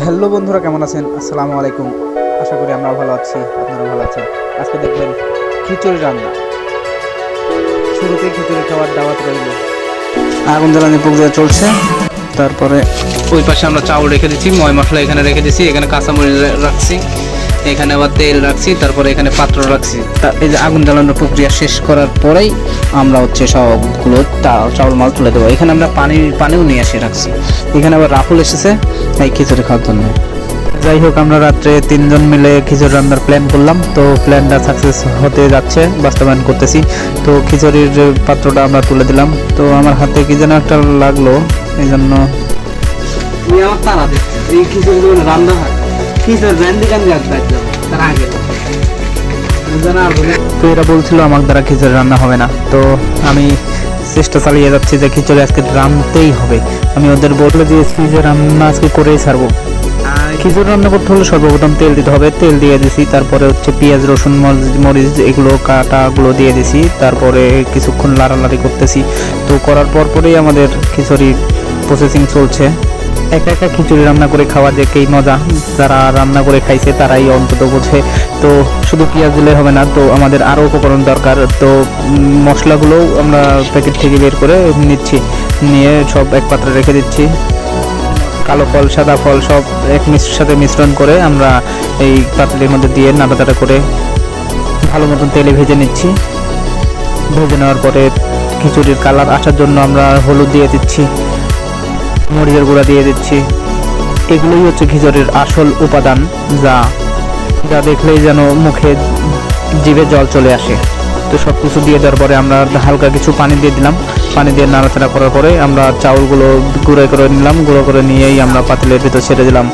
Hello বন্ধুরা, কেমন আছেন? আসসালামু আলাইকুম। আশা করি আমরা ভালো আছি, আপনারা ভালো আছেন। আজকে দেখবেন খিচুড়ি রান্না। শুরুতেই খিচুড়ি খাওয়ার দাওয়াত রইল। আগুন জ্বালানি প্রক্রিয়া চলছে। তারপরে ওই পাশে আমরা চাউল রেখে দিচ্ছি, ময় মশলা এখানে রেখে দিচ্ছি, এখানে কাঁচামরিচ রাখছি, এখানে আবার তেল রাখছি, তারপরে এখানে পাত্র রাখছি। এই যে আগুন জ্বালানোর প্রক্রিয়া শেষ করার পরেই আমরা সবগুলো চাউল মাল তুলে দেবো। এখানে আমরা পানিও নিয়ে এসে রাখছি। এখানে আবার রাহুল এসেছে এই খিচুড়ি খাওয়ার জন্য। যাই হোক, আমরা রাত্রে 3 জন মিলে খিচুড়ি রান্নার প্ল্যান করলাম। তো প্ল্যানটা সাকসেস হতে যাচ্ছে, বাস্তবায়ন করতেছি। তো খিচুড়ির পাত্রটা আমরা তুলে দিলাম। তো আমার হাতে কি যেন একটা লাগলো, এই জন্য এই খিচুড়ি রান্না হয় তো এরা বলছিল আমার দ্বারা খিচুড়ি রান্না হবে না। তো আমি চেষ্টা চালিয়ে যাচ্ছি যে খিচুড়ি আজকে রান্নতেই হবে। আমি ওদের বলে দিয়েছি যে রান্না আজকে করেই ছাড়বো। খিচুড়ি রান্না করতে হলে সর্বপ্রথম তেল দিতে হবে, তেল দিয়ে দিছি। তারপরে পেঁয়াজ রসুন মরিচ এগুলো কাটাগুলো দিয়ে দিছি। তারপরে কিছুক্ষণ লাড়ালাড়ি করতেছি। তো করার পরেই আমাদের খিচুড়ি প্রসেসিং চলছে। একা একা খিচুড়ি রান্না করে খাওয়া যে কেই মজা, যারা রান্না করে খাইছে তারাই অন্তত বোঝে। তো শুধু পেঁয়াজ দিলে হবে না, তো আমাদের আরও উপকরণ দরকার। তো মশলাগুলোও আমরা প্যাকেট থেকে বের করে নিচ্ছি, নিয়ে সব এক পাত্রে রেখে দিচ্ছি। কালো ফল সাদা ফল সব সাথে মিশ্রণ করে আমরা এই পাতিলের মধ্যে দিয়ে নাড়াচাড়া করে ভালো মতন তেলে ভেজে নিচ্ছি। ভেজে নেওয়ার পরে খিচুড়ির কালার আসার জন্য আমরা হলুদ দিয়ে দিচ্ছি, মরিচের গুঁড়া দিয়ে দিচ্ছি। এগুলোই হচ্ছে খিচুড়ির আসল উপাদান, যা দেখলেই যেন মুখে জিভে জল চলে আসে। তো সব কিছু দিয়ে দেওয়ার পরে আমরা হালকা কিছু পানি দিয়ে দিলাম। পানি দিয়ে নাড়াচাড়া করার পরে আমরা চাউলগুলো গুঁড়ো করে নিলাম। গুঁড়ো করে নিয়েই আমরা পাতিলের ভিতর ছেড়ে দিলাম।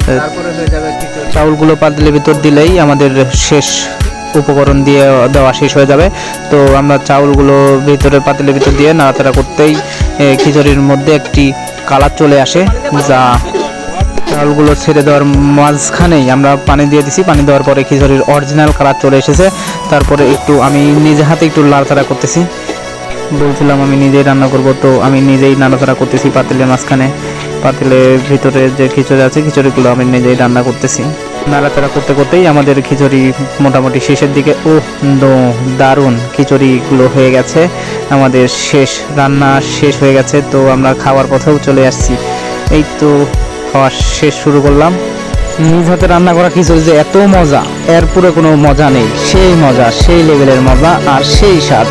তারপরে হয়ে যাবে চাউলগুলো পাতিলের ভিতর দিলেই আমাদের শেষ উপকরণ দিয়ে দেওয়া শেষ হয়ে যাবে। তো আমরা চাউলগুলো ভিতরে পাতিলের ভিতর দিয়ে নাড়াচাড়া করতেই খিচুড়ির মধ্যে একটি কালার চলে আসে, যা চাউলগুলো ছেড়ে দেওয়ার মাঝখানেই আমরা পানি দিয়ে দিছি। পানি দেওয়ার পরে খিচুড়ির অরিজিনাল কালার চলে এসেছে। তারপরে আমি নিজে হাতে একটু নাড়াচাড়া করতেছি। বলছিলাম আমি নিজেই রান্না করব, তো আমি নিজেই নাড়াচাড়া করতেছি পাতিলের মাঝখানে। পাতিলের ভিতরে যে খিচুড়ি আছে, খিচুড়িগুলো আমি নিজেই রান্না করতেছি। নাড়াচাড়া করতে করতেই আমাদের খিচুড়ি মোটামুটি শেষের দিকে। দারুণ খিচুড়িগুলো হয়ে গেছে। আমাদের রান্না শেষ হয়ে গেছে। তো আমরা খাওয়ার পথেও চলে আসছি। এই তো খাওয়া শেষ শুরু করলাম। নিজ হাতে রান্না করা খিচুড়ি যে এত মজা, এর পুরো কোনো মজা নেই। সেই মজা, সেই লেভেলের মজা আর সেই স্বাদ।